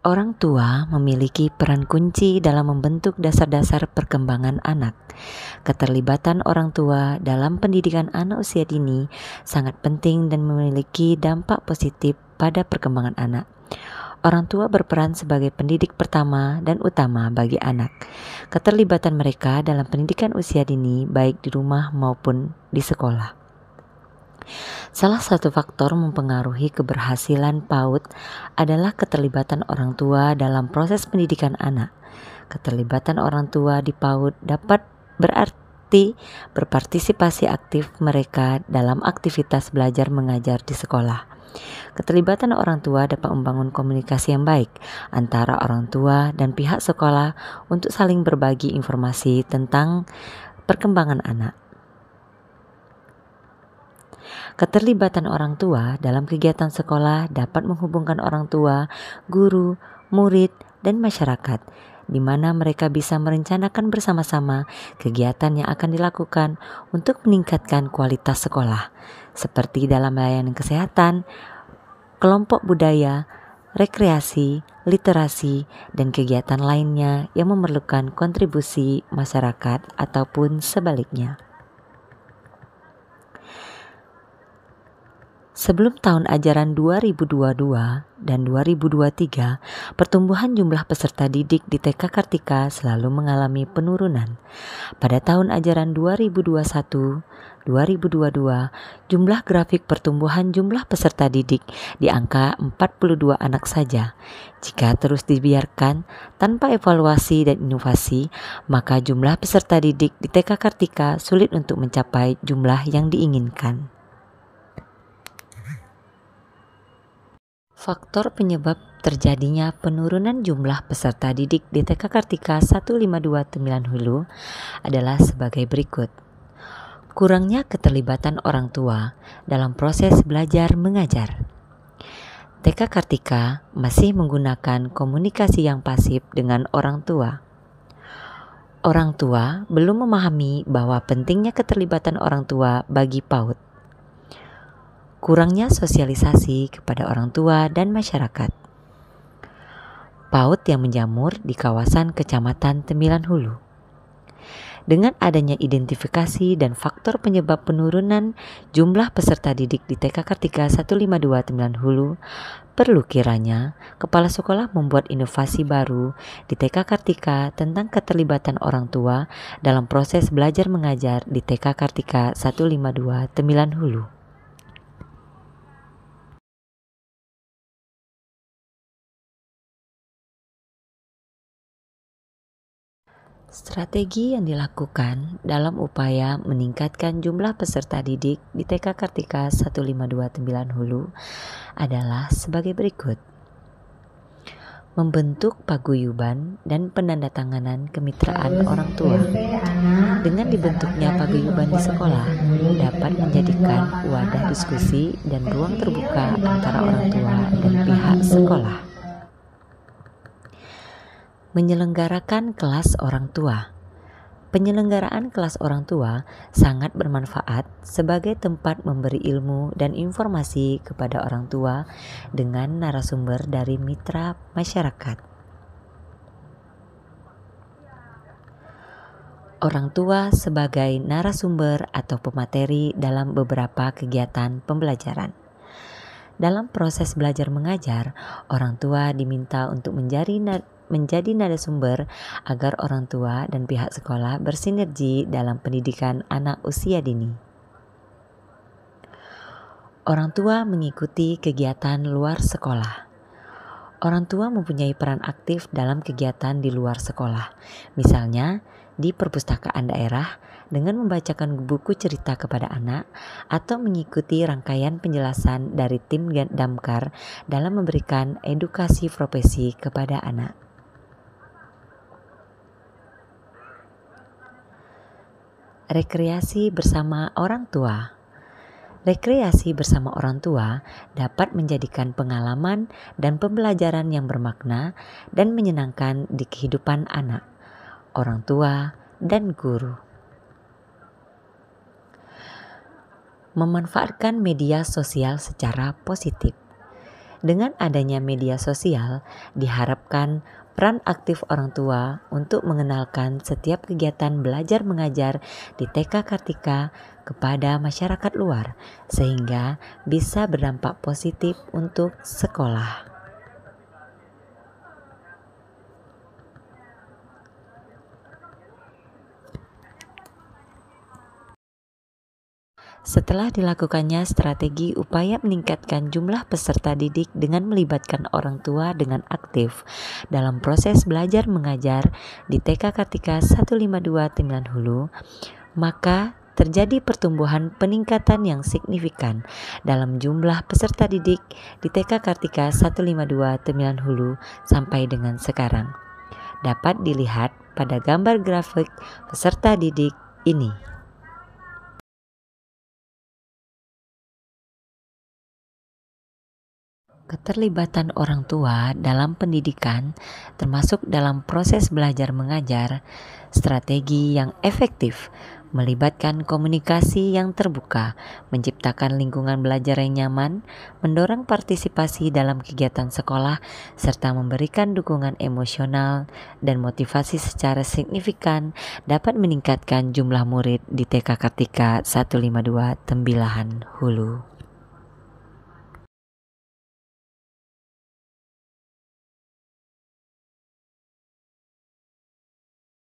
Orang tua memiliki peran kunci dalam membentuk dasar-dasar perkembangan anak. Keterlibatan orang tua dalam pendidikan anak usia dini sangat penting dan memiliki dampak positif pada perkembangan anak. Orang tua berperan sebagai pendidik pertama dan utama bagi anak. Keterlibatan mereka dalam pendidikan usia dini baik di rumah maupun di sekolah. Salah satu faktor mempengaruhi keberhasilan PAUD adalah keterlibatan orang tua dalam proses pendidikan anak. Keterlibatan orang tua di PAUD dapat berarti berpartisipasi aktif mereka dalam aktivitas belajar mengajar di sekolah. Keterlibatan orang tua dapat membangun komunikasi yang baik antara orang tua dan pihak sekolah untuk saling berbagi informasi tentang perkembangan anak. Keterlibatan orang tua dalam kegiatan sekolah dapat menghubungkan orang tua, guru, murid, dan masyarakat, di mana mereka bisa merencanakan bersama-sama kegiatan yang akan dilakukan untuk meningkatkan kualitas sekolah, seperti dalam layanan kesehatan, kelompok budaya, rekreasi, literasi, dan kegiatan lainnya yang memerlukan kontribusi masyarakat ataupun sebaliknya. Sebelum tahun ajaran 2022 dan 2023, pertumbuhan jumlah peserta didik di TK Kartika selalu mengalami penurunan. Pada tahun ajaran 2021-2022, jumlah grafik pertumbuhan jumlah peserta didik di angka 42 anak saja. Jika terus dibiarkan tanpa evaluasi dan inovasi, maka jumlah peserta didik di TK Kartika sulit untuk mencapai jumlah yang diinginkan. Faktor penyebab terjadinya penurunan jumlah peserta didik di TK Kartika 1529 Hulu adalah sebagai berikut. Kurangnya keterlibatan orang tua dalam proses belajar mengajar. TK Kartika masih menggunakan komunikasi yang pasif dengan orang tua. Orang tua belum memahami bahwa pentingnya keterlibatan orang tua bagi PAUD. Kurangnya sosialisasi kepada orang tua dan masyarakat. PAUD yang menjamur di kawasan Kecamatan Tembilan Hulu. Dengan adanya identifikasi dan faktor penyebab penurunan jumlah peserta didik di TK Kartika 1529 Hulu, perlu kiranya kepala sekolah membuat inovasi baru di TK Kartika tentang keterlibatan orang tua dalam proses belajar mengajar di TK Kartika 1529 Hulu. Strategi yang dilakukan dalam upaya meningkatkan jumlah peserta didik di TK Kartika 1529 Hulu adalah sebagai berikut. Membentuk paguyuban dan penandatanganan kemitraan orang tua. Dengan dibentuknya paguyuban di sekolah dapat menjadikan wadah diskusi dan ruang terbuka antara orang tua dan pihak sekolah. Menyelenggarakan kelas orang tua. Penyelenggaraan kelas orang tua sangat bermanfaat sebagai tempat memberi ilmu dan informasi kepada orang tua dengan narasumber dari mitra masyarakat. Orang tua sebagai narasumber atau pemateri dalam beberapa kegiatan pembelajaran. Dalam proses belajar mengajar, orang tua diminta untuk menjadi narasumber agar orang tua dan pihak sekolah bersinergi dalam pendidikan anak usia dini. Orang tua mengikuti kegiatan luar sekolah. Orang tua mempunyai peran aktif dalam kegiatan di luar sekolah, misalnya di perpustakaan daerah dengan membacakan buku cerita kepada anak atau mengikuti rangkaian penjelasan dari tim Damkar dalam memberikan edukasi profesi kepada anak. Rekreasi bersama orang tua. Rekreasi bersama orang tua dapat menjadikan pengalaman dan pembelajaran yang bermakna dan menyenangkan di kehidupan anak, orang tua, dan guru. Memanfaatkan media sosial secara positif. Dengan adanya media sosial, diharapkan peran aktif orang tua untuk mengenalkan setiap kegiatan belajar mengajar di TK Kartika kepada masyarakat luar, sehingga bisa berdampak positif untuk sekolah. Setelah dilakukannya strategi upaya meningkatkan jumlah peserta didik dengan melibatkan orang tua dengan aktif dalam proses belajar mengajar di TK Kartika 152 Tembilan Hulu, maka terjadi pertumbuhan peningkatan yang signifikan dalam jumlah peserta didik di TK Kartika 152 Tembilan Hulu sampai dengan sekarang. Dapat dilihat pada gambar grafik peserta didik ini. Keterlibatan orang tua dalam pendidikan, termasuk dalam proses belajar mengajar, strategi yang efektif, melibatkan komunikasi yang terbuka, menciptakan lingkungan belajar yang nyaman, mendorong partisipasi dalam kegiatan sekolah, serta memberikan dukungan emosional dan motivasi secara signifikan dapat meningkatkan jumlah murid di TK Kartika 152 Tembilahan Hulu.